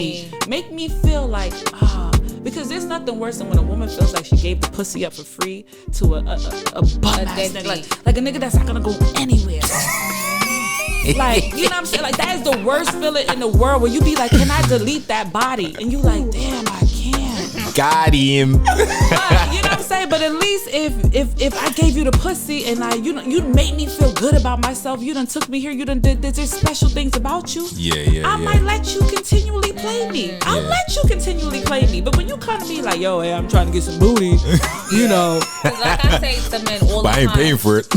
me. Make me feel like, because there's nothing worse than when a woman feels like she gave the pussy up for free to a bum-ass nigga. Like a nigga that's not gonna go anywhere. Like, you know what I'm saying? Like, that is the worst feeling in the world where you be like, can I delete that body? And you like, damn, I can't. Got him. But, you know what I'm saying? But at least if I gave you the pussy and you made me feel good about myself, you done took me here, you done did there's special things about you. I might let you continually play me. I'll let you continually play me. But when you come to me like, yo, hey, I'm trying to get some booty, you know. Like I say to men all the time. But I ain't paying for it.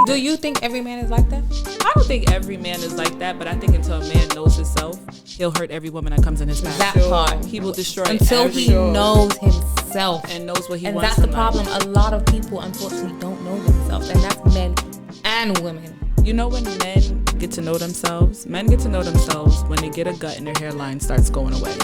Do you think every man is like that? I don't think every man is like that, but I think until a man knows himself, he'll hurt every woman that comes in his path. That part. He will destroy until he knows himself and knows what he and wants. And that's the problem. A lot of people, unfortunately, don't know themselves, and that's men and women. You know when men get to know themselves? Men get to know themselves when they get a gut and their hairline starts going away.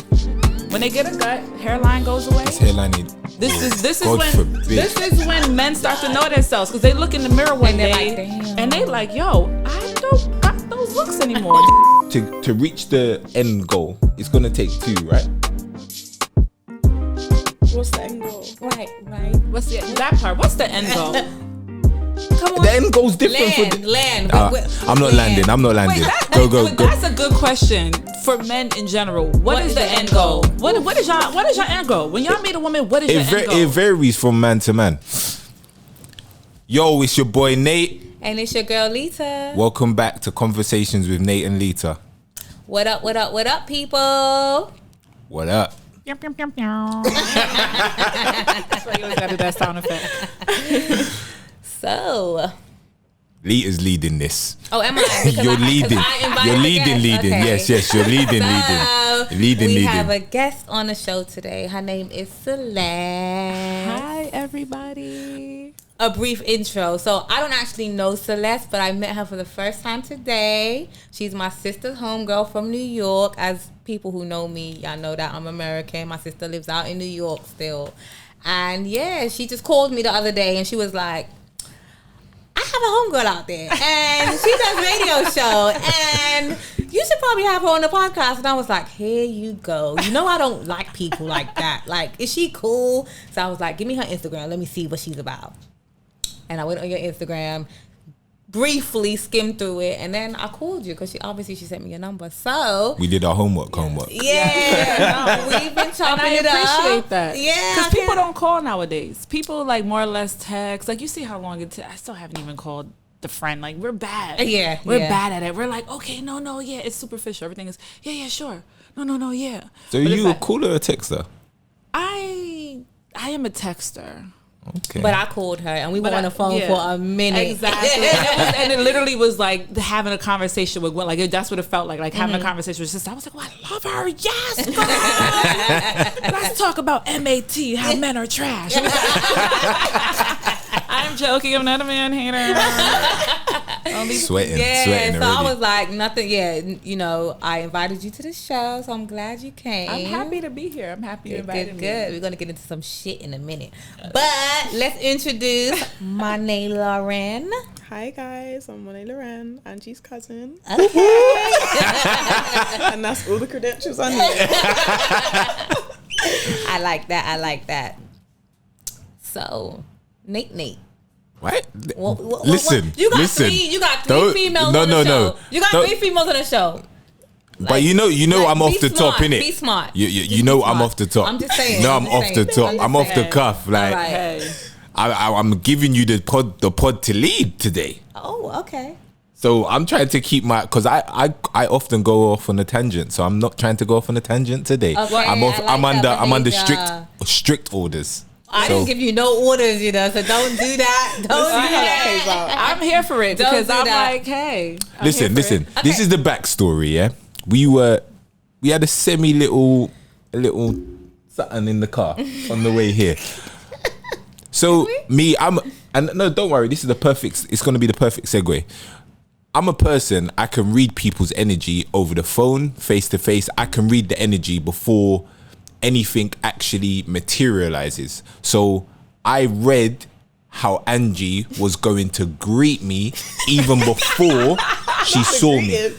When they get a gut, hairline goes away. This hairline This is when men start to know themselves, because they look in the mirror one day and they like, yo, I don't got those looks anymore. To reach the end goal, it's gonna take two, right? What's the end goal? Right. What's that part? What's the end goal? Come on. The end goal's different Land. I'm not landing. Go. That's a good question for men in general. What is the end goal? What is your end goal? When y'all meet a woman, what is your end goal? It varies from man to man. Yo, it's your boy Nate. And it's your girl Lita. Welcome back to Conversations with Nate and Lita. What up, people? What up? That's why you always gotta do that sound effect. So, Lita's leading this. Oh, am I? You're leading. You're leading. Okay. Yes, you're leading. We have a guest on the show today. Her name is Celeste. Hi, everybody. A brief intro. So, I don't actually know Celeste, but I met her for the first time today. She's my sister's homegirl from New York. As people who know me, y'all know that I'm American. My sister lives out in New York still. And yeah, she just called me the other day and she was like, I have a homegirl out there and she does radio show and you should probably have her on the podcast. And I was like, here you go. You know I don't like people like that. Like, is she cool? So I was like, give me her Instagram. Let me see what she's about. And I went on your Instagram, briefly skimmed through it, and then I called you because she sent me your number. So we did our homework. Yeah, we've been chopping it up. I appreciate that. Yeah, because people don't call nowadays. People like more or less text. Like you see how long it takes. I still haven't even called the friend. Like we're bad. We're bad at it. We're like, okay, no, yeah, it's superficial. Everything is yeah, sure. No, yeah. So but you a caller or a texter? I am a texter. Okay. But I called her and we were on the phone for a minute. Exactly. and it literally was like having a conversation with like that's what it felt like having a conversation with sister. I was like, oh, I love her. Yes, girl. Let's talk about MAT, how men are trash. I'm joking. I'm not a man hater. Sweating. So I was like, nothing. Yeah, you know, I invited you to the show, so I'm glad you came. I'm happy to be here. I'm happy you invited me. Good. We're gonna get into some shit in a minute, but let's introduce Monet Lauren. Hi guys, I'm Monet Lauren, Angie's cousin. Okay. And that's all the credentials I need. I like that. So, Nate. What? Listen. You got three females on the show. You got three females on the show. But you know, I'm off the top, innit? Be smart. You know, I'm off the top. I'm just saying. No, I'm off the top. I'm off the cuff. Like, I'm giving you the pod to lead today. Oh, okay. So I'm trying to keep because I often go off on a tangent. So I'm not trying to go off on a tangent today. Okay, I'm under strict orders. I didn't give you no orders, you know, so don't do that. Don't do that. I'm here for it because I'm like, hey. Listen. Okay. This is the backstory, yeah? We had a little something in the car on the way here. So no, don't worry, it's going to be the perfect segue. I'm a person, I can read people's energy over the phone, face to face. I can read the energy before anything actually materializes. So I read how Angie was going to greet me even before she saw me.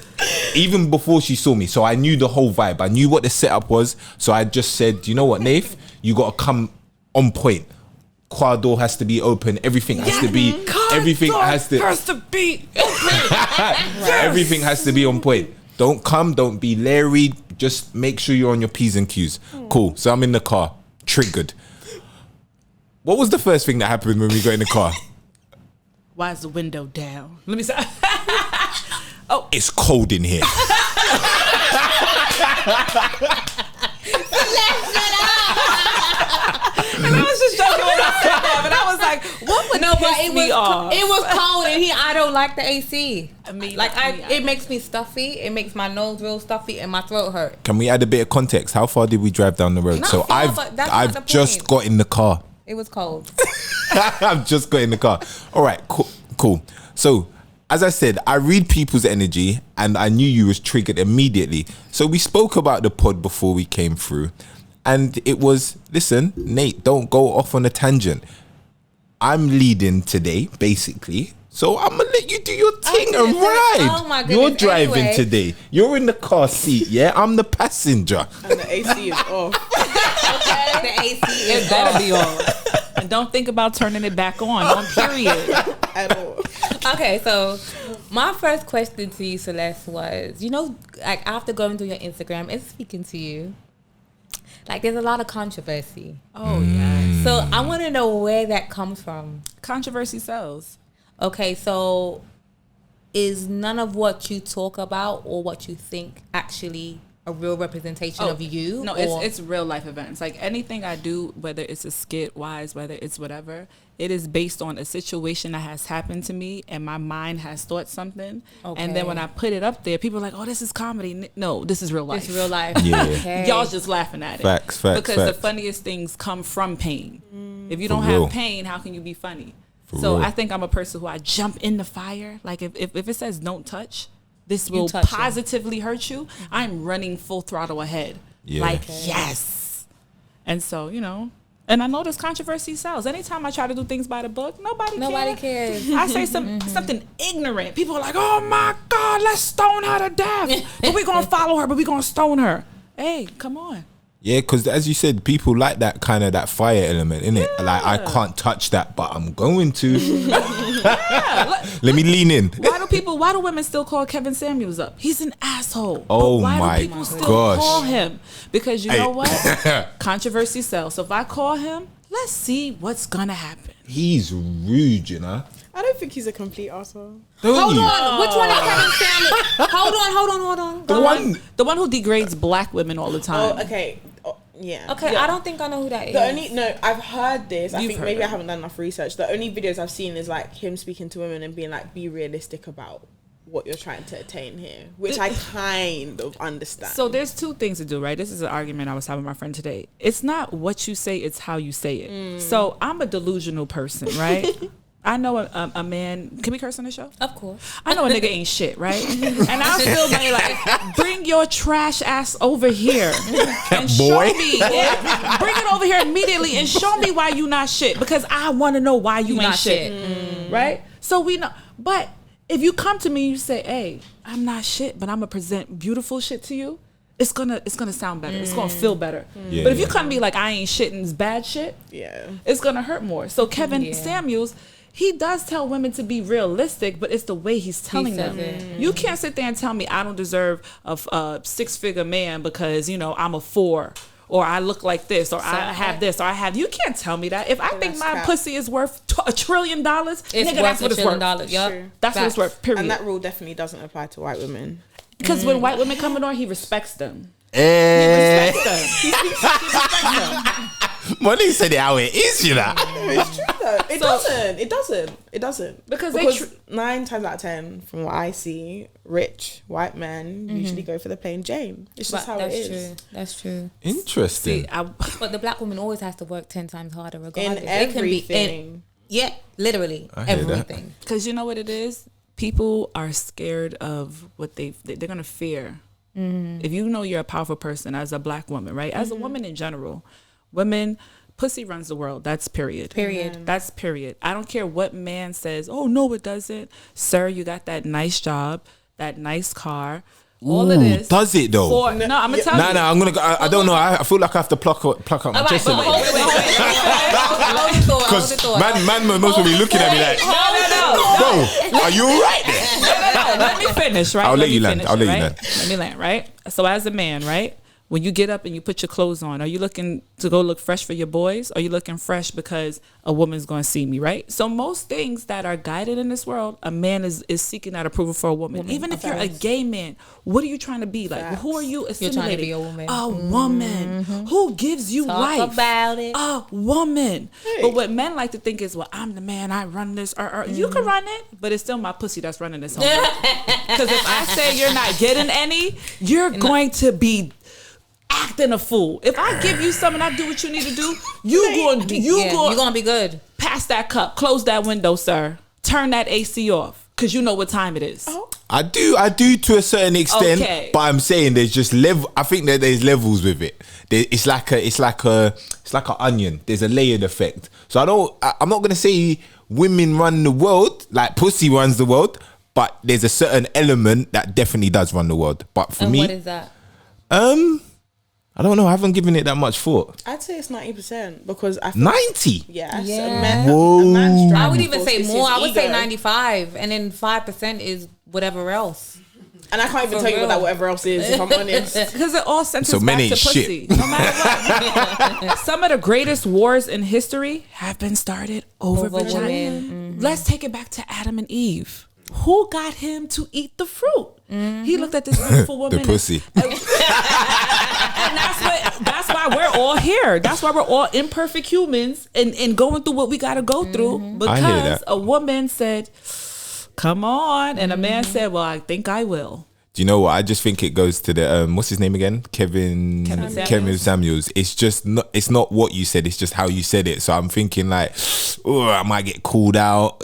even before she saw me. So I knew the whole vibe. I knew what the setup was. So I just said, you know what, Nath, you got to come on point. Car door has to be open. Everything has to be. Everything has to be. Everything has to be on point. Don't come. Don't be leery. Just make sure you're on your P's and Q's. Cool. So I'm in the car, triggered. What was the first thing that happened when we got in the car? Why is the window down? Let me say. Oh, it's cold in here. And I was just joking when I said that, but I was like, what would piss me off? It was cold in here. I don't like the AC. It It makes me stuffy. It makes my nose real stuffy and my throat hurt. Can we add a bit of context? How far did we drive down the road? Not So far, but that's not I've the just point. got in the car. It was cold. I've just got in the car. All right, cool. So, as I said, I read people's energy and I knew you was triggered immediately. So we spoke about the pod before we came through. And it was, listen, Nate, don't go off on a tangent. I'm leading today, basically. So I'm going to let you do your thing and ride. Oh my goodness. You're driving Anyway. today. You're in the car seat, yeah? I'm the passenger. And the AC is off. The AC is Better be on. And don't think about turning it back on period. At all. Okay, so my first question to you, Celeste, was, like after going through your Instagram and speaking to you, like there's a lot of controversy. Oh, yeah. So I want to know where that comes from. Controversy sells. Okay, so is none of what you talk about or what you think actually a real representation of you? No, or- it's real life events. Like anything I do, whether it's a skit wise, whether it's whatever, it is based on a situation that has happened to me and my mind has thought something. Okay. And then when I put it up there, people are like, oh, this is comedy. No, this is real life. It's real life. Yeah. Okay. Y'all just laughing at it. Facts. Because the facts. funniest things come from pain. If you For don't real. have pain, how can you be funny? For So real. I think I'm a person who I jump in the fire. Like if it says don't touch, this will touch it. positively hurt you. I'm running full throttle ahead. Yeah. Like, yes. And so, and I know this controversy sells. Anytime I try to do things by the book, nobody cares. I say something ignorant. People are like, oh my God, let's stone her to death. But we're going to follow her, but we're going to stone her. Hey, come on. Yeah, because as you said, people like that kind of that fire element, innit? Like, I can't touch that, but I'm going to. Let me lean in. Why do women still call Kevin Samuels up? He's an asshole. Oh But why my do people still gosh. call him? Because you Hey. know what? Controversy sells. So if I call him, let's see what's gonna happen. He's rude, you know? I don't think he's a complete arsehole. Don't Hold you? on. Which one is Kevin Samuels? Hold on. The one who degrades black women all the time. Oh, okay. Oh, yeah. Okay, Yeah. I don't think I know who that is. I've heard this. I You've think heard maybe it. I haven't done enough research. The only videos I've seen is like him speaking to women and being like, be realistic about what you're trying to attain here, which I kind of understand. So there's two things to do, right? This is an argument I was having with my friend today. It's not what you say, it's how you say it. So I'm a delusional person, right? I know a man. Can we curse on the show? Of course. I know a nigga ain't shit, right? And I feel like bring your trash ass over here and show Boy. me. Yeah, bring it over here immediately and show me why you not shit, because I want to know why you ain't not shit, shit. right? So we know. But if you come to me and you say, "Hey, I'm not shit, but I'm gonna present beautiful shit to you," it's gonna sound better. It's gonna feel better. Yeah, But if you yeah. come to me like I ain't shit and it's bad shit, yeah. it's gonna hurt more. So Kevin Samuels, he does tell women to be realistic, but it's the way he's telling says them. it. You can't sit there and tell me I don't deserve a six-figure man because I'm a 4, or I look like this, or I have this, or I have. You can't tell me that. If I think that's my cap. pussy is worth $1 trillion, It's nigga, worth that's what $1 it's worth. trillion. Yup. True. That's what it's worth. Period. And that rule definitely doesn't apply to white women. Because when white women come on, he respects them. Eh. Respects them. He respects them. Money said it how it is, you know? It's true though. It doesn't. Because Because 9 times out of 10, from what I see, rich white men usually go for the plain Jane. It's just how That's it is. true. That's true. Interesting. See, I, But the black woman always has to work 10 times harder regardless. In It can be everything. yeah, literally I hear that. everything. because you know what it is? People are scared of what they're going to fear. If you know you're a powerful person as a black woman, right? As a woman in general, women, pussy runs the world. That's period. Period. That's period. I don't care what man says, oh, no, it doesn't. Sir, you got that nice job, that nice car. All it is. Does it though? No, I'm gonna tell you. Nah, I'm gonna go. I don't know. I feel like I have to pluck up my All right, chest a but little. hold the thought. Because man must be looking at me like, bro, are you alright there? Let me finish, right? I'll let you me land. finish I'll it, let you right? land. Let me land, right? So as a man, right? When you get up and you put your clothes on, are you looking to go look fresh for your boys? Or are you looking fresh because a woman's going to see me, right? So most things that are guided in this world, a man is seeking that approval for a woman. Even if you're a gay man, what are you trying to be? Like, who are you assimilating? You're trying to be a woman. A woman. Who gives you life? Talk about it. A woman. But what men like to think is, well, I'm the man, I run this. You can run it, but it's still my pussy that's running this home. Because if I say you're not getting any, you're going to be acting a fool. If I give you something, I do what you need to do. You're gonna be good. Pass that cup. Close that window, sir. Turn that AC off, because you know what time it is. I do to a certain extent, but I'm saying there's just level. I think that there's levels with it. It's like an onion. There's a layered effect. So I'm not gonna say women run the world, like pussy runs the world, but there's a certain element that definitely does run the world. But for me, what is that? I don't know. I haven't given it that much thought. I'd say it's 90% because I feel 90. Yes. Yeah. Whoa. I would even say It's his more. I would say ego. 95, and then 5% is whatever else. And I can't even tell you what that whatever else is, if I'm honest. Because it all centers So men back to ain't pussy. shit. No matter what. Some of the greatest wars in history have been started over vagina. women. Mm-hmm. Let's take it back to Adam and Eve. Who got him to eat the fruit? He looked at this beautiful woman. The pussy. And that's why we're all here. That's why we're all imperfect humans and going through what we got to go through. I hear Because that. a woman said, come on. And a man said, well, I think I will. Do you know what? I just think it goes to the what's his name again? Kevin Samuels. It's just not. It's not what you said. It's just how you said it. So I'm thinking like, oh, I might get called out.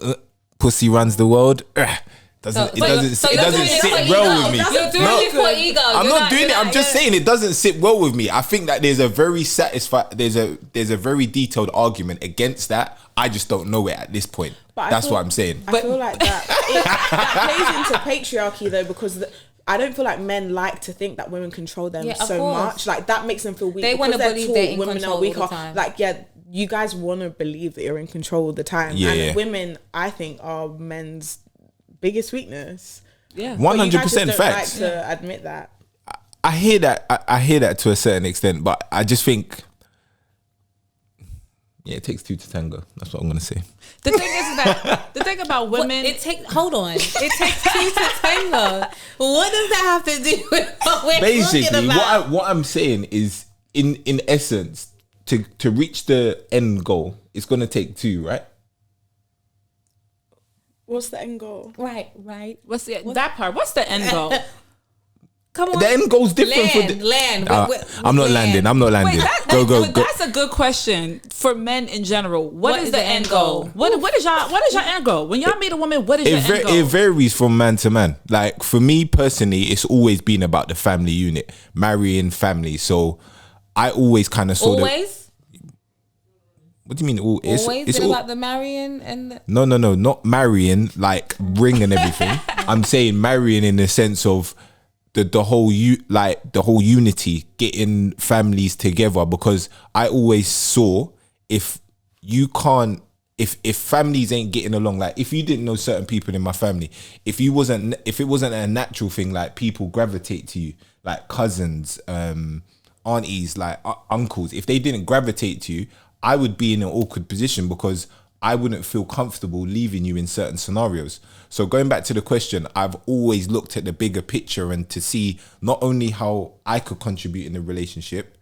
Pussy runs the world. It doesn't sit well with me. You're doing it for ego. I'm not doing it. I'm just saying it doesn't sit well with me. I think that there's a very there's a very detailed argument against that. I just don't know it at this point. That's what I'm saying. I feel like that plays into patriarchy though, because I don't feel like men like to think that women control them so much. Like that makes them feel weak. They want to believe they're in women control are weak. all the time. Like you guys want to believe that you're in control all the time. Yeah. And women, I think, are men's biggest weakness. Yeah. 100% facts. Like to admit that. I hear that. I hear that to a certain extent, but I just think, it takes two to tango. That's what I'm gonna say. The thing is that the thing about women, hold on. It takes two to tango. What does that have to do with what we're Basically, talking about? what I'm saying is, in essence, to reach the end goal, it's gonna take two, right? What's the end goal? Right. what's that part? What's the end goal? Come on. The end goal's different for land. I'm not landing. Wait, go. That's a good question for men in general. What is the end goal? What is your end goal? When y'all meet a woman, what is your end goal? It varies from man to man. Like for me personally, it's always been about the family unit, marrying family. So I always kind of saw Always? What do you mean? It's about the marrying and No, not marrying like ring and everything. I'm saying marrying in the sense of the whole unity, getting families together, because I always saw if families ain't getting along, like if you didn't know certain people in my family, if it wasn't a natural thing, like people gravitate to you, like cousins, aunties, like uncles, if they didn't gravitate to you, I would be in an awkward position because I wouldn't feel comfortable leaving you in certain scenarios. So going back to the question, I've always looked at the bigger picture and to see not only how I could contribute in the relationship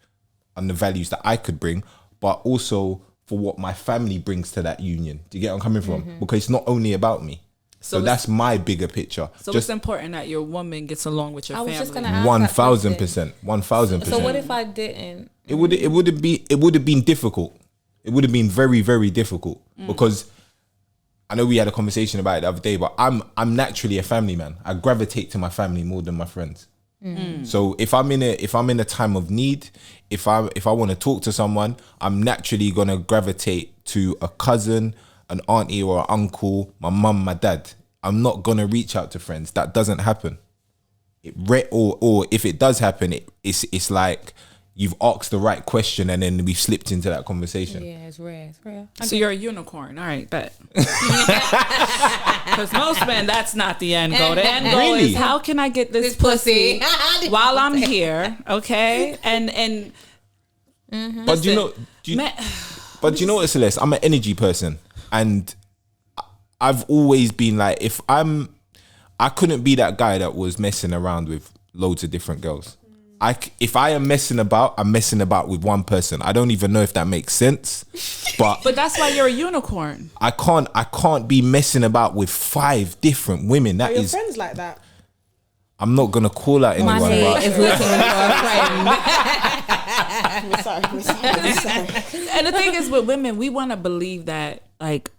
and the values that I could bring, but also for what my family brings to that union. Do you get where I'm coming from? Mm-hmm. Because it's not only about me. So that's my bigger picture. So it's important that your woman gets along with your family. I was just gonna ask 1,000%. 1,000%. So what if I didn't? It would have been difficult. It would have been very, very difficult because I know we had a conversation about it the other day, but I'm naturally a family man. I gravitate to my family more than my friends. So if I'm in a time of need, if I want to talk to someone, I'm naturally gonna gravitate to a cousin, an auntie or an uncle, my mum, my dad. I'm not gonna reach out to friends. That doesn't happen. or if it does happen, it's like you've asked the right question and then we've slipped into that conversation. Yeah, it's rare. It's rare. So you're a unicorn. All right, bet. Because most men, that's not the end goal. The end goal Really? is how can I get this pussy while I'm here, okay? And But do you know what, Celeste? I'm an energy person, and I've always been like, I couldn't be that guy that was messing around with loads of different girls. If I am messing about, I'm messing about with one person. I don't even know if that makes sense, but that's why you're a unicorn. I can't be messing about with 5 different women. That Are your is, friends like that? I'm not gonna call out anyone. Money But is looking for a friend. We're sorry. And the thing is, with women, we want to believe that like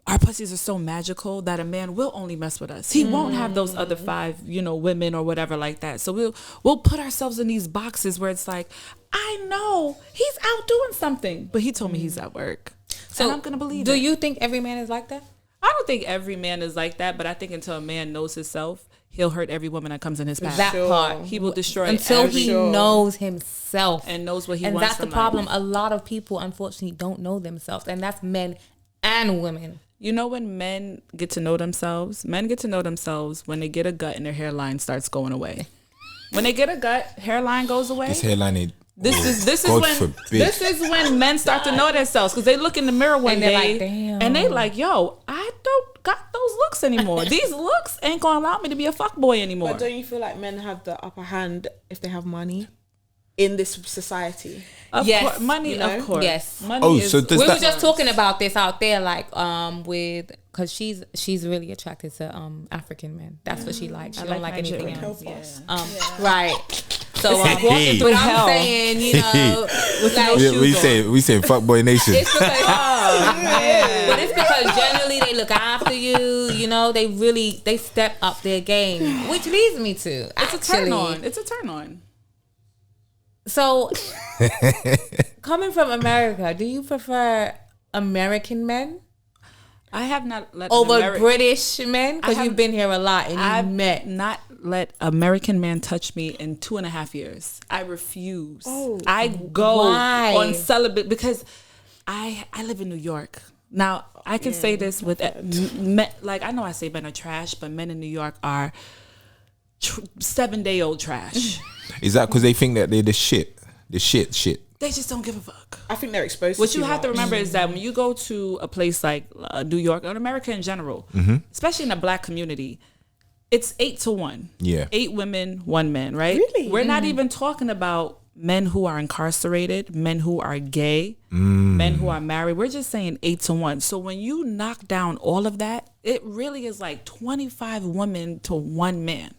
our pussies are so magical that a man will only mess with us. He won't have those other 5, women or whatever like that. So we'll put ourselves in these boxes where it's like, I know he's out doing something, but he told me he's at work. So I'm gonna believe it. Do you think every man is like that? I don't think every man is like that, but I think until a man knows himself, he'll hurt every woman that comes in his path. That part. He will destroy until he knows himself and knows what he and wants. that's the problem. A lot of people, unfortunately, don't know themselves, and that's men and women. When men get to know themselves, when they get a gut and their hairline starts going away. When they get a gut, hairline goes away. this hairline ain't. This is God when forbid. when men start to know themselves, because they look in the mirror one And they're day like, damn. and they like, yo, I don't got those looks anymore. These looks ain't gonna allow me to be a fuckboy anymore. But don't you feel like men have the upper hand if they have money in this society? Of Yes. course, money, of course. Yes. Money is, so does We that- were just talking about this out there, like because she's really attracted to African men. That's what she likes. She don't like anything Nigerians. else. Yeah. Right. So walking through but hell. I'm saying, with like, we say fuckboy nation. it's because, but it's because generally they look after you. They step up their game, which leads me to It's a turn on. It's a turn on. So, coming from America, do you prefer American men I have not let over British men? Because have- you've been here a lot and I've you've met. not let American man touch me in 2.5 years. I refuse. I go Why? on celibate because I live in New York. Now I can say this with men, like I know I say men are trash, but men in New York are 7-day-old trash. Is that because they think that they're the shit? The shit. They just don't give a fuck. I think they're exposed. What to you too have to much. remember is that when you go to a place like New York or America in general, especially in the black community, it's 8-1. Yeah. 8 women, 1 man, right? Really? We're not even talking about men who are incarcerated, men who are gay, men who are married. We're just saying 8-1. So when you knock down all of that, it really is like 25 women to 1 man.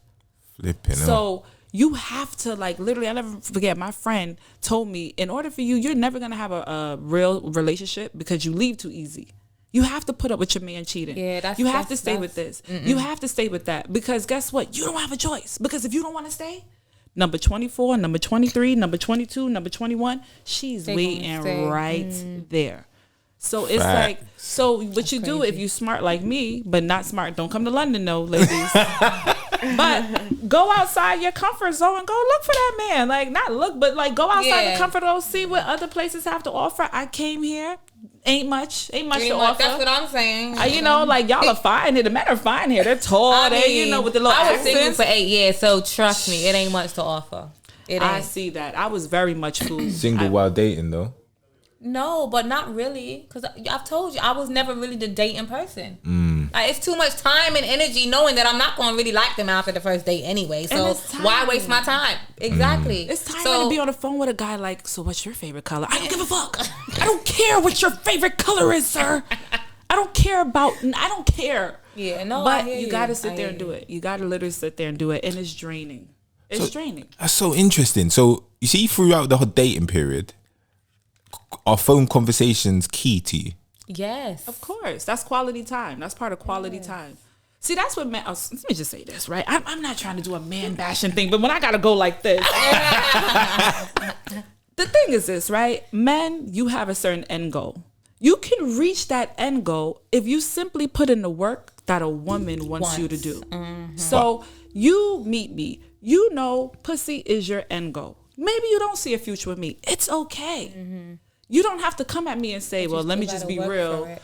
Flipping out. So you have to literally, I'll never forget, my friend told me, in order for you're never going to have a real relationship because you leave too easy. You have to put up with your man cheating. Yeah, you have to stay with this. You have to stay with that because guess what? You don't have a choice because if you don't want to stay, number 24, number 23, number 22, number 21, she's waiting right there. So it's like, so what you do if you smart like me, but not smart, don't come to London though, ladies. But go outside your comfort zone and go look for that man. Like not look, but like go outside the comfort zone, see what other places have to offer. I came here, ain't much to offer. That's what I'm saying. Like y'all are fine here. The men are fine here. They're tall. With the little I was single accents. for 8 years, so trust me, it ain't much to offer. It ain't. I see that. I was very much fooled. Single while dating though. No, but not really. Because I've told you, I was never really the dating person. Like, it's too much time and energy knowing that I'm not going to really like them after the first date anyway. So it's time. why waste my time? Exactly. It's time to be on the phone with a guy like, so what's your favorite color? I don't give a fuck. I don't care what your favorite color is, sir. I don't care. Yeah, no, But I hear you got to sit there and do it. You got to literally sit there and do it. And it's draining. It's draining. That's so interesting. So you see, throughout the whole dating period, are phone conversations key to you? Yes. Of course. That's quality time. That's part of quality time. See, that's what men... let me just say this, right? I'm not trying to do a man bashing thing, but when I got to go like this... The thing is this, right? Men, you have a certain end goal. You can reach that end goal if you simply put in the work that a woman wants you to do. Mm-hmm. So you meet me. You know pussy is your end goal. Maybe you don't see a future with me. It's okay. Mm-hmm. You don't have to come at me and say, well, let me just be real.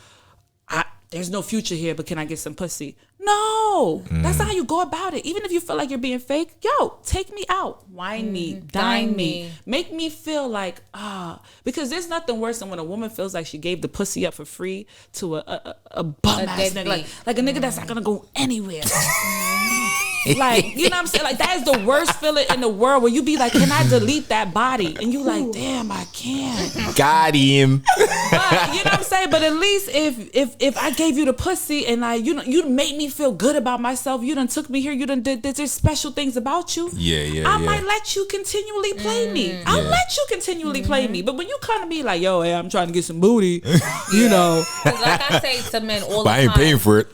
There's no future here, but can I get some pussy? No, that's not how you go about it. Even if you feel like you're being fake, yo, take me out. Wine me, dine me. Make me feel like, because there's nothing worse than when a woman feels like she gave the pussy up for free to a bum ass nigga. Like a nigga that's not gonna go anywhere. Like, you know what I'm saying? Like, that is the worst feeling in the world where you be like, can I delete that body? And you like, damn, I can't. Got him. But, you know what I'm saying? But at least if I gave you the pussy and you made me feel good about myself, you done took me here, you done did there's special things about you. I might let you continually play me. I'll let you continually play me. But when you come to me like, yo, hey, I'm trying to get some booty, you know. Because like I say to men all the time. But I ain't paying for it.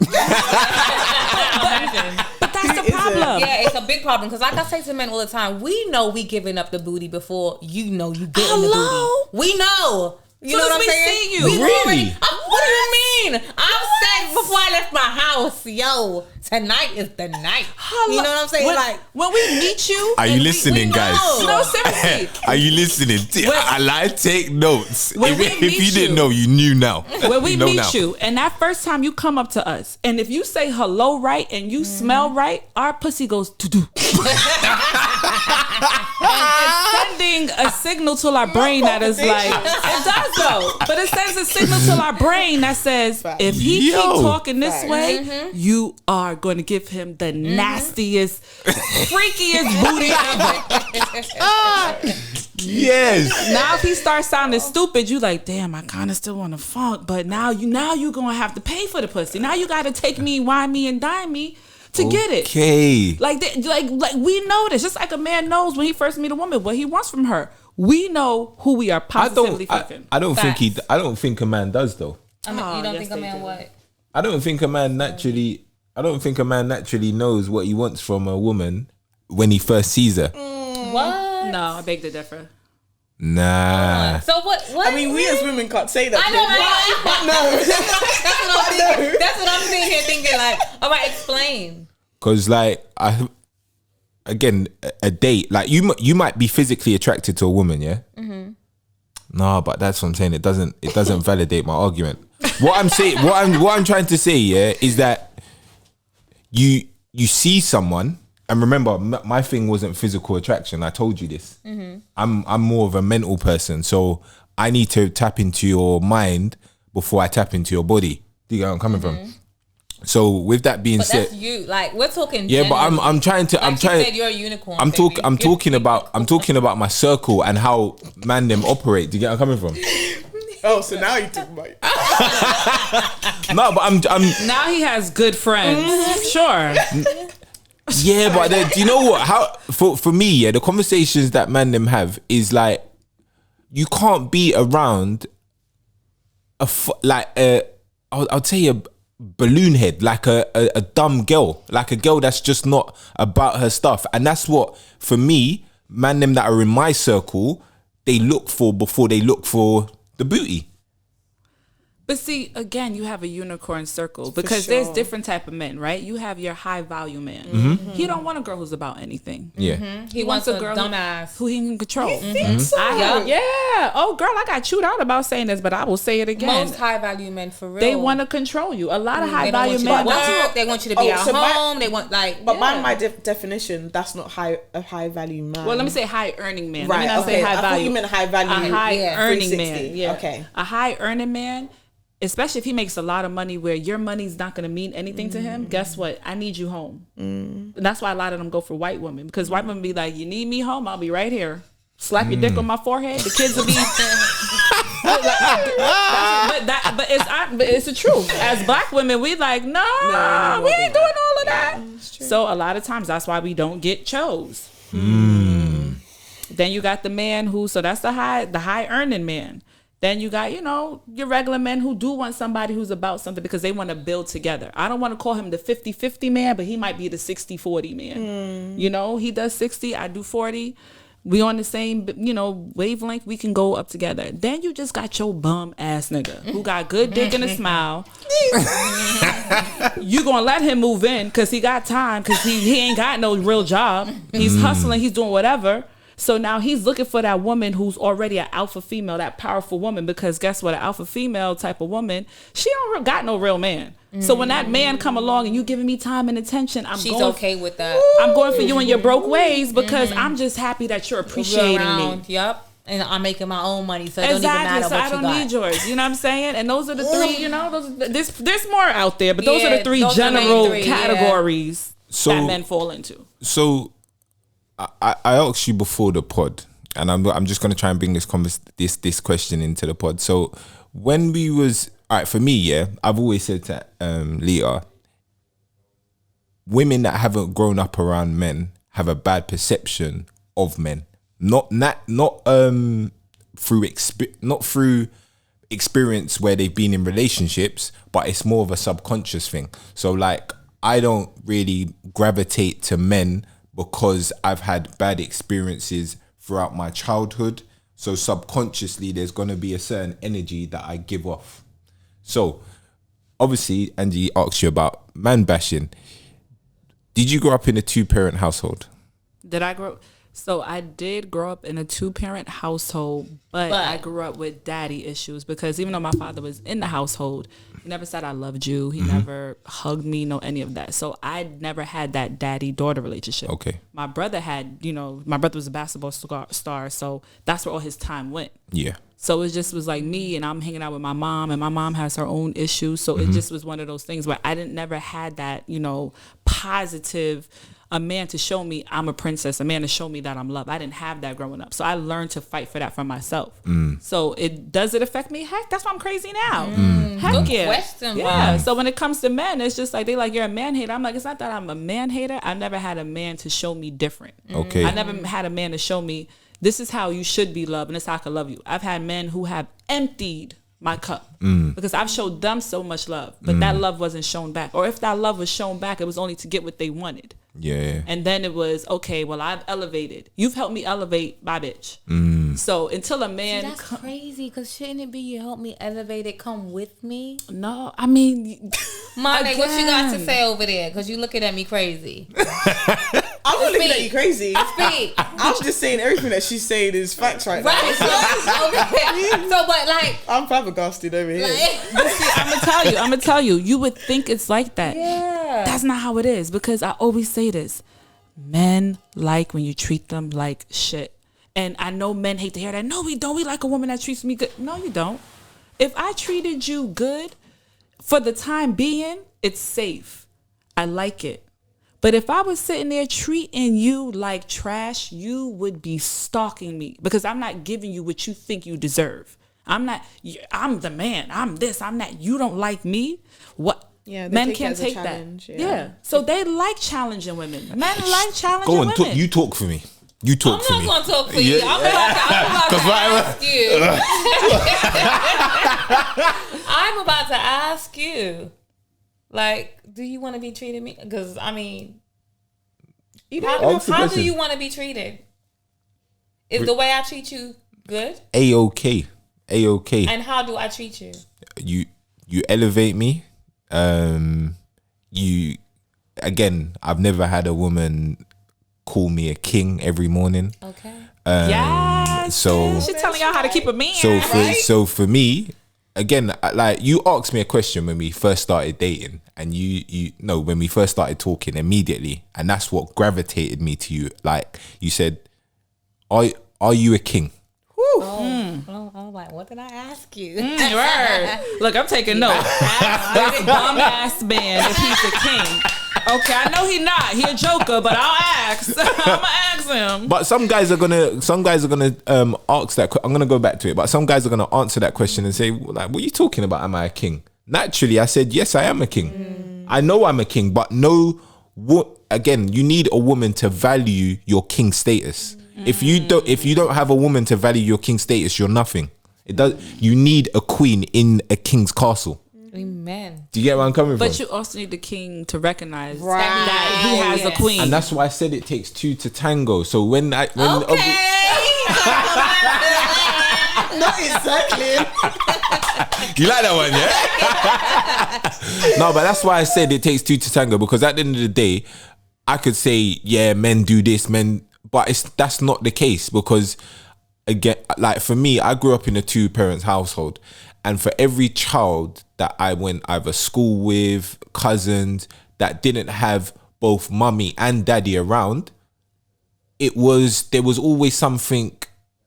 But that's the problem. Yeah, it's a big problem. Because like I say to men all the time, we know we giving up the booty before you know you getting the booty. We know. You know what I'm saying? See you. Really? What do you mean? I'm saying before I left my house, yo, tonight is the night. You know what I'm saying? When we meet you, are you listening, guys? No, seriously. Are you listening? I take notes. If you didn't know, you knew now. When we meet you, and that first time you come up to us, and if you say hello right and you smell right, our pussy goes to-do. And it's sending a signal to our brain that is like, it does though, but it sends a signal to our brain that says, if he keep talking this way, you are going to give him the nastiest, freakiest booty ever. Yes. Now if he starts sounding stupid, you like, damn, I kind of still want to funk, but now you gonna have to pay for the pussy. Now you got to take me, wine me, and dine me to get it. Okay. Like we know this. Just like a man knows when he first meet a woman what he wants from her. We know who we are positively fucking. I don't think a man does though. You don't think a man what? I don't think a man naturally knows what he wants from a woman when he first sees her. What? No, I beg to differ. Nah. So what? I mean, we as women can't say that. I know, No. That's what I'm sitting here thinking. Like, all right, explain. Because like a date, like you might be physically attracted to a woman, yeah. Mm-hmm. No, but that's what I'm saying. It doesn't validate my argument. What I'm trying to say, yeah, is that you see someone. And remember, my thing wasn't physical attraction. I told you this. Mm-hmm. I'm more of a mental person, so I need to tap into your mind before I tap into your body. Do you get where I'm coming from? So with that being said, that's you. Like we're talking. Yeah, but I'm trying to. Like you said, you're a unicorn. I'm talking about my circle and how man them operate. Do you get where I'm coming from? Oh, so now you talk about it. No, but I'm. Now he has good friends. Sure. Yeah, but do you know what? How for me, yeah, the conversations that man them have is like, you can't be around I'll tell you, a balloon head, like a dumb girl, like a girl that's just not about her stuff, and that's what for me, man them that are in my circle, they look for before they look for the booty. But see, again, you have a unicorn circle because there's different type of men, right? You have your high value man. Mm-hmm. He don't want a girl who's about anything. Yeah, he wants a girl dumbass who he can control. You think so? Yeah. Oh, girl, I got chewed out about saying this, but I will say it again. Most high value men, for real, they want to control you. A lot of high value men. They want you to be at home. They want But by my definition, that's not a high value man. Well, let me say high earning man. Right. Let me not say high value. I thought you meant high value. A high earning man. 360. Yeah. Okay. A high earning man. Especially if he makes a lot of money where your money's not going to mean anything to him, guess what? I need you home. And that's why a lot of them go for white women. Because white women be like, you need me home? I'll be right here. Slap your dick on my forehead. The kids will be... but it's the truth. As black women, we like, no, we ain't doing all of that. So a lot of times, that's why we don't get chose. Then you got the man who... So that's the high earning man. Then you got, your regular men who do want somebody who's about something because they want to build together. I don't want to call him the 50-50 man, but he might be the 60-40 man. He does 60, I do 40. We on the same, wavelength. We can go up together. Then you just got your bum ass nigga who got good dick and a smile. You gonna let him move in because he got time, because he ain't got no real job. He's hustling. He's doing whatever. So now he's looking for that woman who's already an alpha female, that powerful woman, because guess what? An alpha female type of woman, she don't got no real man. So when that man come along and you giving me time and attention, she's okay with that. I'm going for you in your broke ways because I'm just happy that you're appreciating me. Yep. And I'm making my own money, so it don't even matter what you got. So I don't need yours. You know what I'm saying? And those are the three, there's more out there, but those are the three general categories that men fall into. So I asked you before the pod, and I'm just gonna try and bring this question into the pod. So when we was all right for me, I've always said to Lita, women that haven't grown up around men have a bad perception of men, not through experience where they've been in relationships, but it's more of a subconscious thing. So like I don't really gravitate to men because I've had bad experiences throughout my childhood. So subconsciously, there's going to be a certain energy that I give off. So obviously, Angie asked you about man bashing. Did you grow up in a 2-parent household? Did I grow? So I did grow up in a 2-parent household, but I grew up with daddy issues because even though my father was in the household, he never said I loved you. He never hugged me, no any of that. So I never had that daddy-daughter relationship. Okay. My brother had, my brother was a basketball star, so that's where all his time went. Yeah. So it just was like me, and I'm hanging out with my mom, and my mom has her own issues. So it just was one of those things where I never had that, positive, a man to show me I'm a princess, a man to show me that I'm loved. I didn't have that growing up. So I learned to fight for that for myself. So does it affect me? Heck, that's why I'm crazy now. Heck Good yeah. question, yeah. Mom. So when it comes to men, it's just like, they like, you're a man hater. I'm like, it's not that I'm a man hater. I never had a man to show me different. Okay. I never had a man to show me this is how you should be loved and this is how I can love you. I've had men who have emptied my cup because I've showed them so much love, but that love wasn't shown back. Or if that love was shown back, it was only to get what they wanted. Yeah. And then it was, okay, well, I've elevated. You've helped me elevate, my bitch. So until a man... See, that's crazy, because shouldn't it be you help me elevate it, come with me? No, I mean... Monty, what you got to say over there? Because you looking at me crazy. I'm not looking at you crazy. Speak. I'm just saying everything that she's saying is facts right now. Right, so, but like... I'm flabbergasted over here. But see, I'm gonna tell you, you would think it's like that. Yeah. That's not how it is, because I always say this. Men like when you treat them like shit. And I know men hate to hear that. No, we don't. We like a woman that treats me good. No, you don't. If I treated you good, for the time being, it's safe. I like it. But if I was sitting there treating you like trash, you would be stalking me, because I'm not giving you what you think you deserve. I'm the man. I'm this. I'm that. You don't like me. What? Yeah, men can't take that. Yeah. So they like challenging women. Men like challenging women. Go on, you talk for me. You talk for me. I'm not going to talk for you. I'm about to ask you. I'm about to ask you. Like, do you want to be treated me? Because, I mean, how do you want to be treated? Is the way I treat you good? A-okay. And how do I treat you? You elevate me. I've never had a woman call me a king every morning. Okay. So she's telling y'all how to keep a man. So for me, again, like, you asked me a question when we first started dating, and when we first started talking immediately, and that's what gravitated me to you. Like, you said, are you a king? I'm like, what did I ask you? Right. Look, I'm taking notes. Ask this bum ass man if he's a king. Okay, I know he not. He a joker, but I'll ask. I'm gonna ask him. But some guys are gonna ask that. I'm gonna go back to it. But some guys are gonna answer that question and say, like, what are you talking about? Am I a king? Naturally, I said, yes, I am a king. I know I'm a king, but again, you need a woman to value your king status. If you don't have a woman to value your king status, you're nothing. You need a queen in a king's castle. Amen. Do you get where I'm coming from? But you also need the king to recognize that he has a queen. And that's why I said it takes two to tango. So when Not exactly. You like that one, yeah? No, but that's why I said it takes two to tango, because at the end of the day, I could say, yeah, men do this, but that's not the case, because again, like for me, I grew up in a two-parent household, and for every child that I went either school with, cousins, that didn't have both mummy and daddy around, there was always something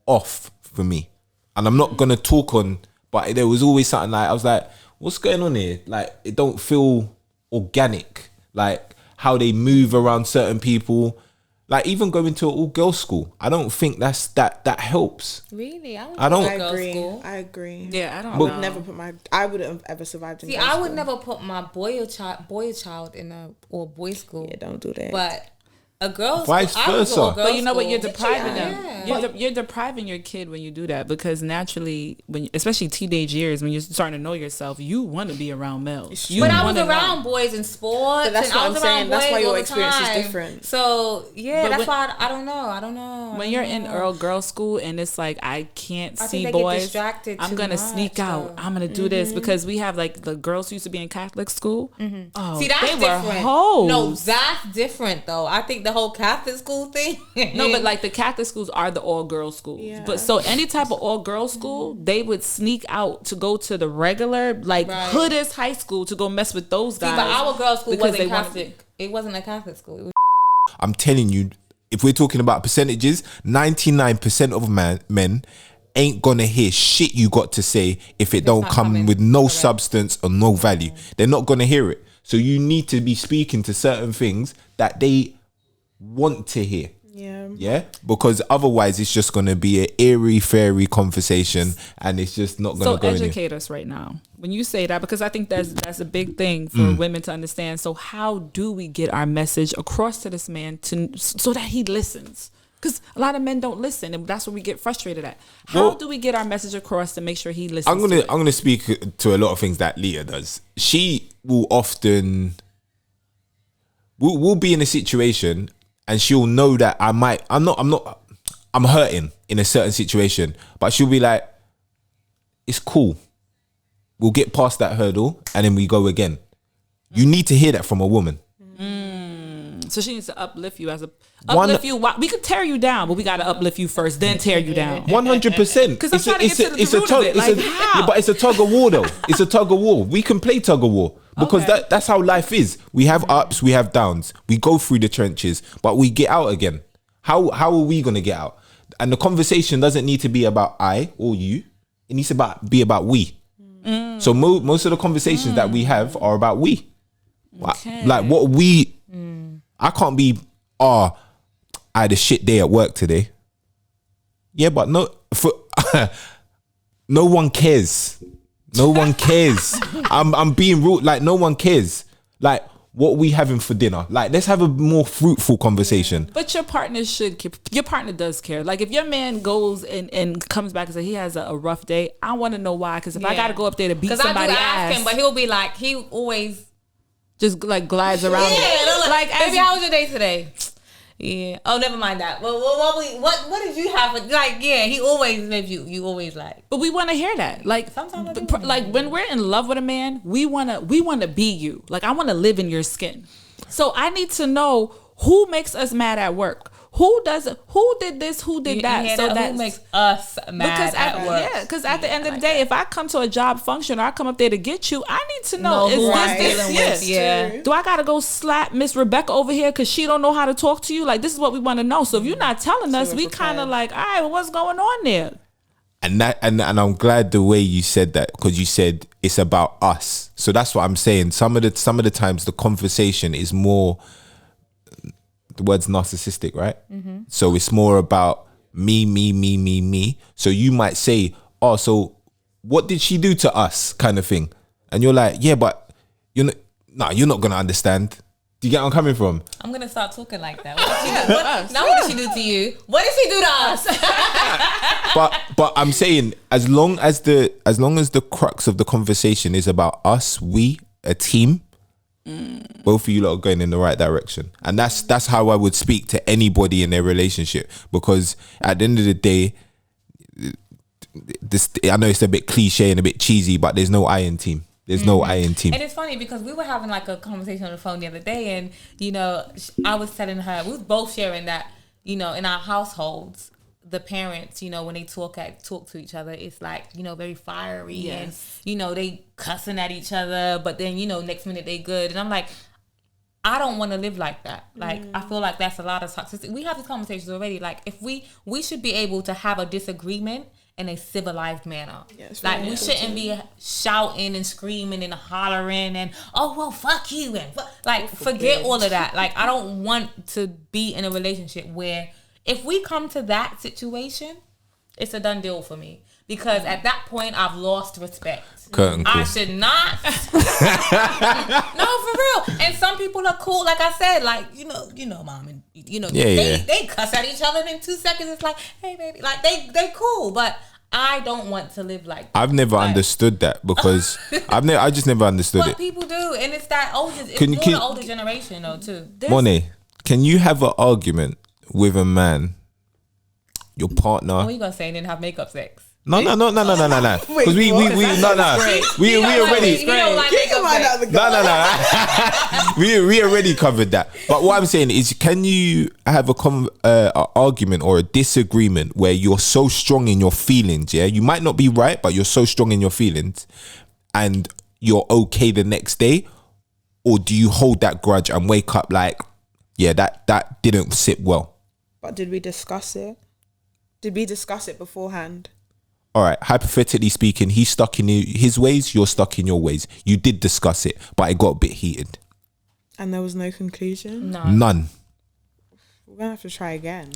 off for me. And I'm not gonna talk on, but there was always something like, I was like, what's going on here? Like, it don't feel organic. Like how they move around certain people. Like even going to an all-girls school, I don't think that helps. Really? I don't. I agree. Yeah, I don't I would never I wouldn't have ever survived in See, girls' I would school. never put my boy child in a boys school. Yeah, don't do that. But a girl's Vice school, I would go versa. a girl's But you know what? You're school. depriving them. Yeah. You're depriving your kid when you do that, because naturally, especially teenage years, when you're starting to know yourself, you want to be around males. You But I was wanna around know. boys in sports. But that's and what I I'm was saying. around That's boys why your all the experience is time. different. So yeah, But that's when- why I don't know. When you're in girl school and it's like, I can't I think see they get boys, distracted I'm too gonna much, sneak out. though. I'm gonna do this, because we have like the girls who used to be in Catholic school. Oh, See, that's they were different. hoes. No, that's different though. I think the whole Catholic school thing. No, but like the Catholic schools are the all girls schools. Yeah. But so any type of all girls school, they would sneak out to go to the regular like Right. hoodest high school to go mess with those See, guys. but our girls' school because wasn't they wanted- Catholic. It wasn't a Catholic school. It was I'm telling you, if we're talking about percentages, 99% of men ain't gonna hear shit you got to say if it don't not come coming. with no Correct. substance or no value. They're not gonna hear it. So you need to be speaking to certain things that they want to hear. Yeah, because otherwise it's just gonna be an airy fairy conversation, and it's just not gonna So go anywhere. educate us right now when you say that, because I think that's a big thing for Mm. women to understand. So how do we get our message across to this man so that he listens? Because a lot of men don't listen, and that's where we get frustrated at. How Well, do we get our message across to make sure he listens? I'm to it? gonna speak to a lot of things that Lita does. She will often we'll be in a situation, and she'll know that I'm hurting in a certain situation, but she'll be like, it's cool. We'll get past that hurdle and then we go again. You need to hear that from a woman. So she needs to uplift you One- you. We could tear you down, but we got to uplift you first, then tear you down. 100%. 'Cause I'm trying to get to the root of it. Like, how? But it's a tug of war though. It's a tug of war. We can play tug of war because Okay. that's how life is. We have ups, we have downs. We go through the trenches, but we get out again. How are we gonna get out? And the conversation doesn't need to be about I or you. It needs to be about we. So most of the conversations that we have are about we. Okay. Like what we. I can't be. I had a shit day at work today. Yeah, but no one cares. No one cares. I'm being rude. Like no one cares. Like what we having for dinner. Like let's have a more fruitful conversation. But your partner your partner does care. Like if your man goes and comes back and says he has a rough day, I want to know why. Because if I got to go up there to beat somebody's I do ask ass, him, but he'll be like, he always just like glides around it. like, as baby, how was your day today? Yeah. Oh, never mind that. Well, what did you have? Like, yeah, he always lives you. You always like. But we want to hear that. Like Sometimes I do. like when we're in love with a man, we wanna be you. Like I want to live in your skin. So I need to know who makes us mad at work. Who did this? Who did that? So that who makes us mad at work? Yeah, because at the end of the day, if I come to a job function or I come up there to get you, I need to know is who this I'm this? dealing Yeah. with. Yeah. Do I gotta go slap Miss Rebecca over here because she don't know how to talk to you? Like this is what we want to know. So if you're not telling us, we kind of like, all right, well, what's going on there? And I'm glad the way you said that, because you said it's about us. So that's what I'm saying. Some of the times the conversation is more, the word's narcissistic, right? Mm-hmm. So it's more about me. So you might say, oh, so what did she do to us, kind of thing? And you're like, yeah, but you're not gonna understand. Do you get where I'm coming from? I'm gonna start talking like that. What did she do to you? What did she do to us? But I'm saying as long as the crux of the conversation is about us, we, a team, both of you lot are going in the right direction. And that's how I would speak to anybody in their relationship, because at the end of the day, this, I know it's a bit cliche and a bit cheesy, but there's no I in team. There's no I in team. And it's funny because we were having like a conversation on the phone the other day, and you know, I was telling her, we was both sharing that, you know, in our households, the parents, you know, when they talk to each other, it's like, you know, very fiery, and you know, they cussing at each other, but then, you know, next minute they good. And I'm like, I don't want to live like that. Like, I feel like that's a lot of toxicity. We have these conversations already. Like, if we should be able to have a disagreement in a civilized manner. Like, we shouldn't be shouting and screaming and hollering and, oh, well, fuck you. And like, forget all of that. Like, I don't want to be in a relationship where if we come to that situation, it's a done deal for me. Because at that point, I've lost respect. I should not. No, for real. And some people are cool. Like I said, like, you know, mom, and you know, they cuss at each other, and in 2 seconds it's like, hey, baby. Like, they cool. But I don't want to live like that. I've never understood that, because I just never understood it. But people do, and it's that older, the older generation though too. Monet, can you have an argument with a man, your partner? What are you gonna say? And then have makeup sex? No. Because we already covered that. But what I'm saying is, can you have a argument or a disagreement where you're so strong in your feelings? Yeah, you might not be right, but you're so strong in your feelings, and you're okay the next day, or do you hold that grudge and wake up like, yeah, that didn't sit well? But did we discuss it? Did we discuss it beforehand? All right, hypothetically speaking, he's stuck in his ways, you're stuck in your ways. You did discuss it, but it got a bit heated. And there was no conclusion? No. None. We're going to have to try again.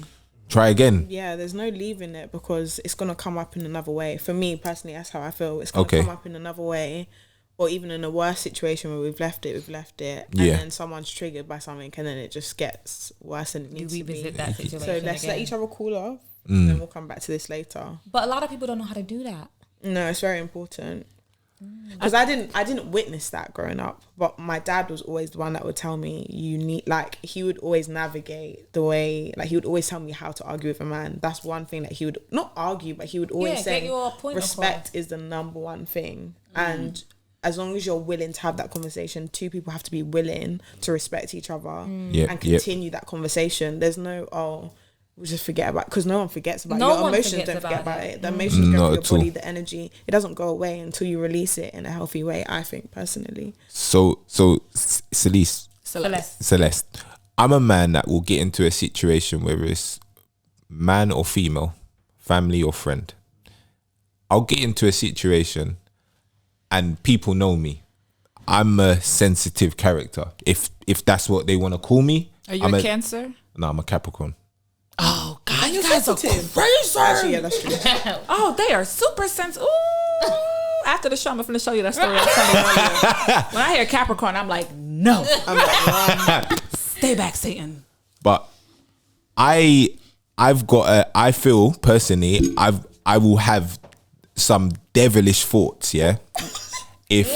Try again? Yeah, there's no leaving it, because it's going to come up in another way. For me, personally, that's how I feel. It's going to come up in another way, or even in a worse situation where we've left it. And then someone's triggered by something, and then it just gets worse than it needs to be. Revisit that situation. So let's let each other cool off. And then we'll come back to this later. But a lot of people don't know how to do that. No, it's very important. Because I didn't witness that growing up, but my dad was always the one that would tell me, you need, like, he would always navigate the way, like, he would always tell me how to argue with a man. That's one thing that he would not argue, but he would always say respect is the number one thing. And as long as you're willing to have that conversation, two people have to be willing to respect each other and continue that conversation. There's no, we'll just forget about it, because no one forgets about it. Your emotions don't forget about it. The emotions go through your body, the energy, it doesn't go away until you release it in a healthy way, I think, personally. So Celeste, I'm a man that will get into a situation, whether it's man or female, family or friend. I'll get into a situation and people know me. I'm a sensitive character. If that's what they want to call me. Are you a Cancer? No, I'm a Capricorn. Oh God, you guys are crazy. Actually, yeah, that's true. Oh, they are super sensitive. Ooh. After the show, I'm gonna show you that story I was telling you earlier. When I hear Capricorn, I'm like, no. I'm like, run. Stay back, Satan. But I've got I feel personally, I will have some devilish thoughts, yeah. If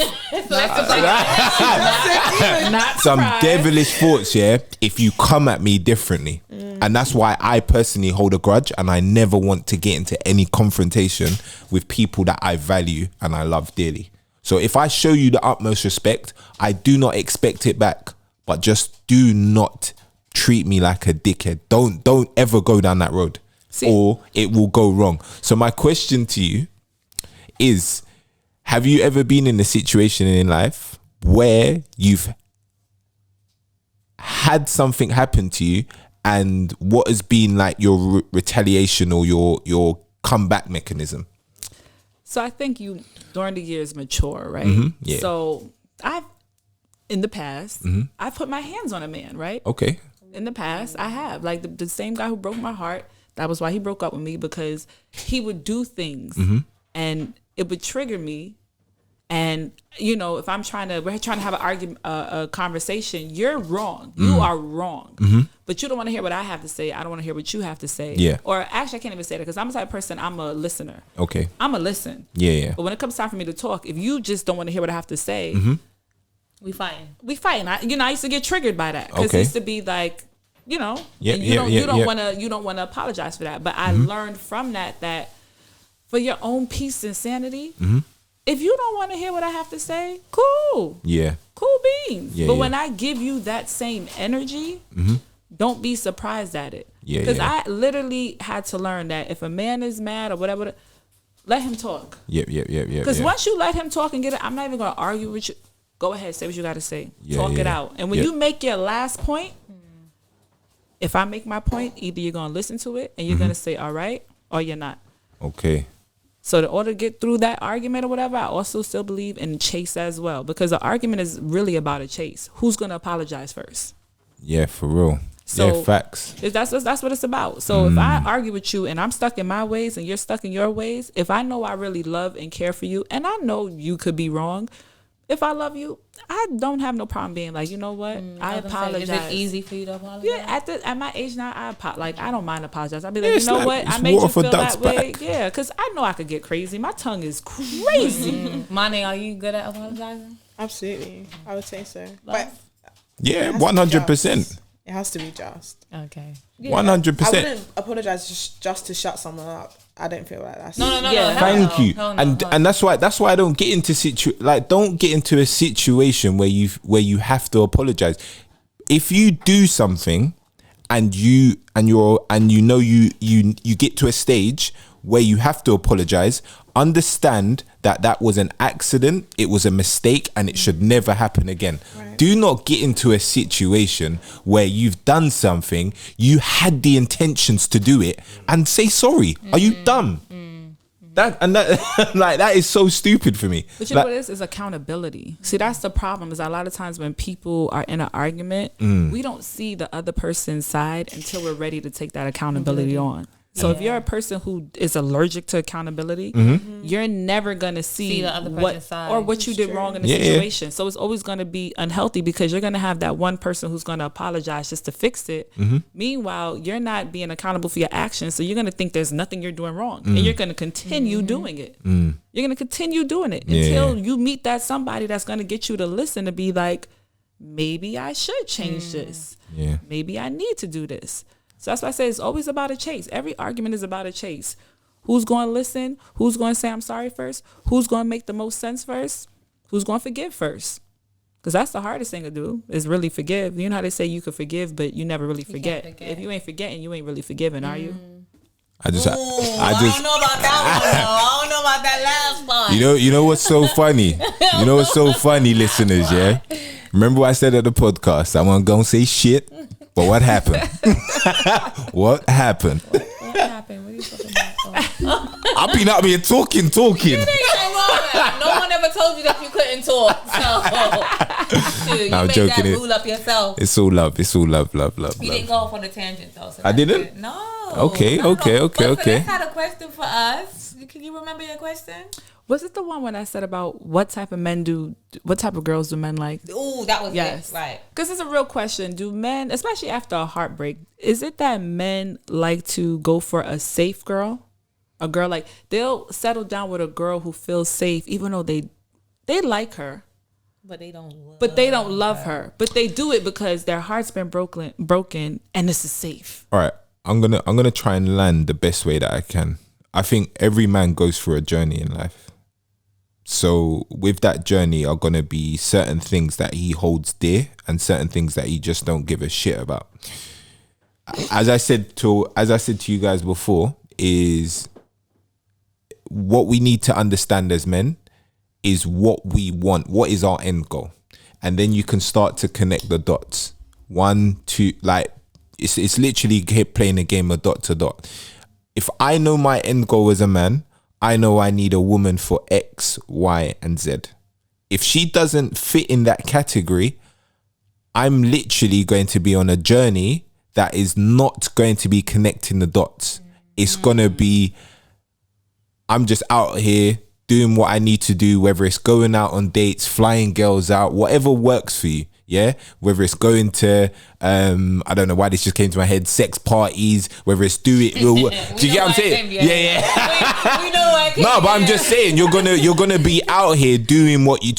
some devilish thoughts, yeah, if you come at me differently. And that's why I personally hold a grudge, and I never want to get into any confrontation with people that I value and I love dearly. So if I show you the utmost respect, I do not expect it back, but just do not treat me like a dickhead. Don't ever go down that road. Or it will go wrong. So my question to you is, have you ever been in a situation in life where you've had something happen to you, and what has been like your retaliation or your comeback mechanism? So I think you, during the years, mature, right? Yeah. So in the past, I've put my hands on a man, right? Okay. In the past, I have. Like the same guy who broke my heart, that was why he broke up with me, because he would do things and it would trigger me. And, you know, if we're trying to have an argument, a conversation, you're wrong. You are wrong. But you don't want to hear what I have to say. I don't want to hear what you have to say. Yeah. Or actually, I can't even say that, because I'm the type of person, I'm a listener. Okay. I'm a listen. Yeah. But when it comes time for me to talk, if you just don't want to hear what I have to say, We fighting. I used to get triggered by that because it used to be like, you don't want to apologize for that. But I learned from that for your own peace and sanity, if you don't want to hear what I have to say, cool. Yeah. Cool beans. Yeah, but when I give you that same energy, don't be surprised at it. Yeah. Because I literally had to learn that if a man is mad or whatever, let him talk. Yep. Because once you let him talk and get it, I'm not even going to argue with you. Go ahead, say what you got to say. Talk it out. And when you make your last point, if I make my point, either you're going to listen to it and you're going to say, all right, or you're not. Okay. So in order to get through that argument or whatever, I also still believe in chase as well. Because the argument is really about a chase. Who's going to apologize first? Yeah, for real. So facts. That's what it's about. So if I argue with you and I'm stuck in my ways and you're stuck in your ways, if I know I really love and care for you, and I know you could be wrong, if I love you, I don't have no problem being like, you know what? I apologize. Is it easy for you to apologize? Yeah, at my age now, I don't mind apologizing. I'll be like, you know what? I made you feel that way. Yeah, because I know I could get crazy. My tongue is crazy. Money, are you good at apologizing? Absolutely. I would say so. Love? But Yeah, 100%. it has to be just. Okay. 100%. I wouldn't apologize just to shut someone up. I don't feel like that's No. Thank you. And that's why I don't get into don't get into a situation where you have to apologize. If you do something and you get to a stage where you have to apologize, understand that was an accident, it was a mistake, and it should never happen again. Right. Do not get into a situation where you've done something, you had the intentions to do it, and say sorry. Are you dumb? That that is so stupid for me. But you know what it is accountability. See, that's the problem. Is a lot of times when people are in an argument, we don't see the other person's side until we're ready to take that accountability on. So if you're a person who is allergic to accountability, you're never gonna see the other person's side. Or what you did wrong in the situation. So it's always gonna be unhealthy because you're gonna have that one person who's gonna apologize just to fix it. Meanwhile, you're not being accountable for your actions, so you're gonna think there's nothing you're doing wrong, and you're gonna continue doing it. You're gonna continue doing it until you meet that somebody that's gonna get you to listen, to be like, maybe I should change this. Yeah. Maybe I need to do this. So that's why I say it's always about a chase. Every argument is about a chase. Who's going to listen? Who's going to say I'm sorry first? Who's going to make the most sense first? Who's going to forgive first? Because that's the hardest thing to do, is really forgive. You know how they say you could forgive, but you never really forget. If you ain't forgetting, you ain't really forgiving, are you? I don't know about that one, though. I don't know about that last part. You know what's so funny? You know what's so funny, listeners, yeah? Remember what I said at the podcast? I'm going to go and say shit. But what happened? What happened? What happened? What are you talking about? I've been out here talking. No one ever told you that you couldn't talk. So, you I'm made joking. that rule up yourself. It's all love. It's all love. You didn't go off on a tangent, though. So I didn't? Good. No. Okay. But Celeste had a question for us. Can you remember your question? Was it the one when I said about what type of girls do men like? Ooh, that was yes, it. Right. Because it's a real question. Do men, especially after a heartbreak, is it that men like to go for a safe girl? A girl like, they'll settle down with a girl who feels safe, even though they like her. But they don't love her. But they do it because their heart's been broken and this is safe. All right. I'm gonna try and land the best way that I can. I think every man goes through a journey in life. So with that journey are going to be certain things that he holds dear and certain things that he just don't give a shit about. As I said to you guys before, is what we need to understand as men is what we want. What is our end goal? And then you can start to connect the dots. 1, 2, like it's literally playing a game of dot to dot. If I know my end goal as a man, I know I need a woman for X, Y, and Z. If she doesn't fit in that category, I'm literally going to be on a journey that is not going to be connecting the dots. It's going to be, I'm just out here doing what I need to do, whether it's going out on dates, flying girls out, whatever works for you. Yeah, whether it's going to I don't know why this just came to my head, sex parties, whether it's do it. Do you get what I'm saying? Yeah. We know what No, but I'm just saying you're gonna be out here doing what you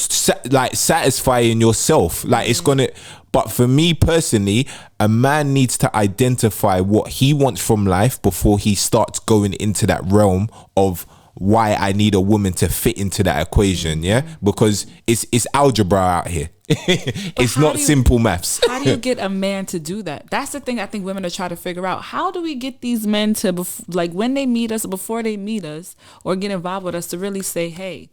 like, satisfying yourself. Like it's gonna. But for me personally, a man needs to identify what he wants from life before he starts going into that realm of why I need a woman to fit into that equation. Yeah, because it's algebra out here. It's not simple maths. How do you get a man to do that? That's the thing I think women are trying to figure out. How do we get these men to, like, when they meet us, before they meet us or get involved with us, to really say, hey,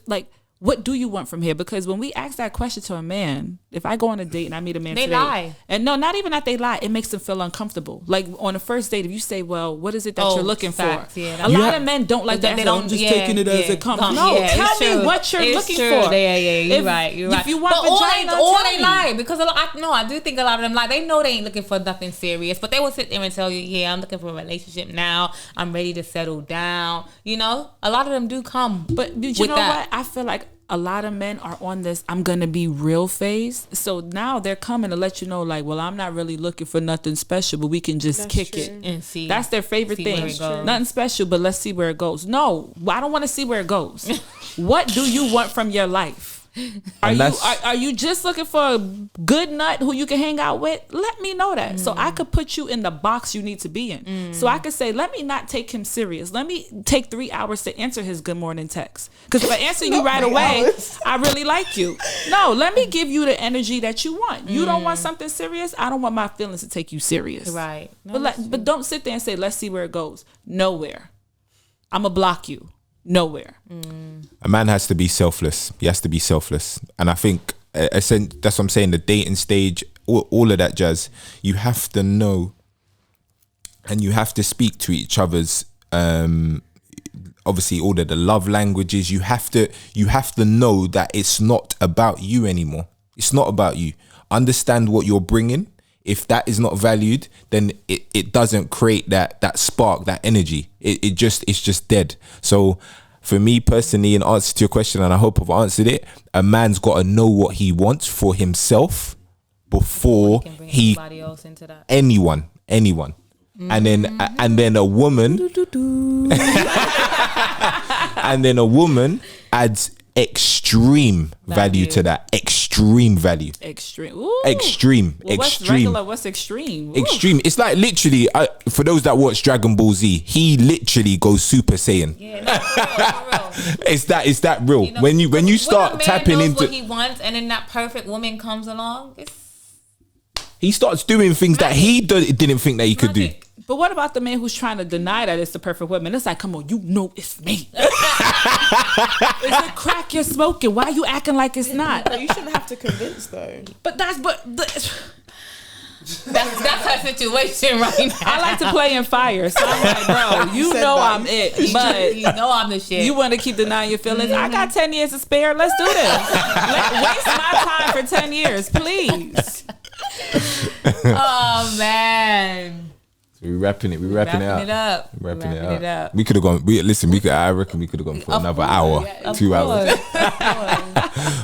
like, what do you want from here? Because when we ask that question to a man, if I go on a date and I meet a man they today, lie. And no, not even that they lie, it makes them feel uncomfortable. Like on a first date, if you say, well, what is it that you're looking facts, for? Yeah, a lot of men don't like that. They don't. I'm just taking it as it comes. No, Yeah, tell me what you're looking for. Yeah, you're right. If you want but vagina, all tell they me. lie, because I do think a lot of them lie. They know they ain't looking for nothing serious, but they will sit there and tell you, yeah, I'm looking for a relationship now. I'm ready to settle down. You know, a lot of them do come. But you know what? I feel like a lot of men are on this I'm gonna be real phase. So now they're coming to let you know, like, well, I'm not really looking for nothing special, but we can just kick it and see. That's their favorite thing. Nothing special, but let's see where it goes. No, I don't want to see where it goes. What do you want from your life? Are you just looking for a good nut who you can hang out with? Let me know that, so I could put you in the box you need to be in. So I could say, let me not take him serious. Let me take 3 hours to answer his good morning text. Because if I answer you right away, I really like you. No, let me give you the energy that you want. You don't want something serious. I don't want my feelings to take you serious. Right. No, but don't sit there and say, let's see where it goes. Nowhere. I'm gonna block you. Nowhere. A man has to be selfless. He has to be selfless. And I think that's what I'm saying, the dating stage, all of that jazz, you have to know and you have to speak to each other's obviously all of the love languages. You have to know that it's not about you anymore. It's not about you. Understand what you're bringing. If that is not valued, then it doesn't create that spark, that energy. It's just dead. So for me personally, in answer to your question, and I hope I've answered it, a man's got to know what he wants for himself before he anybody else into that. anyone. And then a woman and then a woman adds extreme value to that. Extreme value. Extreme. Ooh. Extreme. Well, what's extreme. regular? What's extreme? Ooh. Extreme. It's like literally, for those that watch Dragon Ball Z, he literally goes Super Saiyan. Yeah, no, for real. It's that real. You know, when you start tapping into what he wants, and then that perfect woman comes along, he starts doing things that he didn't think that he could do. But what about the man who's trying to deny that it's the perfect woman? It's like, come on, you know it's me. Is it crack you're smoking? Why are you acting like it's not? No, you shouldn't have to convince though. But that's her situation right now. I like to play in fire, so I'm like, bro, you know I'm it, but you know I'm the shit. You want to keep denying your feelings? I got 10 years to spare. Let's do this. Waste my time for 10 years, please. Oh man. We're wrapping it up. We're wrapping it up. We could have gone. I reckon we could have gone for another hour, 2 hours.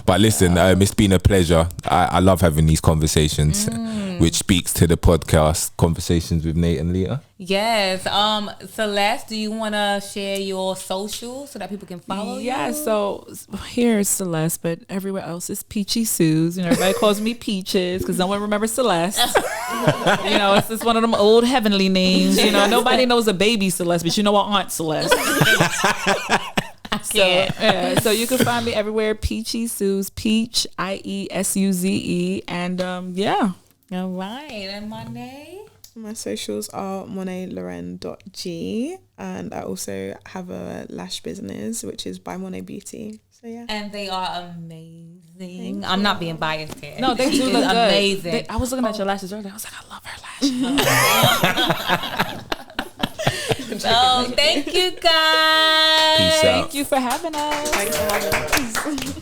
But listen, it's been a pleasure. I love having these conversations, which speaks to the podcast Conversations with Nate and Lita. Yes. Celeste, do you want to share your socials so that people can follow you? Yeah. So here's Celeste, but everywhere else is Peachy Suze. You know, everybody calls me Peaches because no one remembers Celeste. You know, it's just one of them old heavenly names. You know, nobody knows a baby Celeste, but you know our Aunt Celeste. So you can find me everywhere. Peachy Suze, Peach, IESUZE, and yeah. All right, and Monet. My socials are monetloren.g, and I also have a lash business which is by Monet Beauty. So yeah, and they are amazing. I'm not being biased here. No, they do look amazing. I was looking at your lashes earlier. I was like, I love her lashes. So thank you guys. Peace out. Thank you for having us. thanks for having us.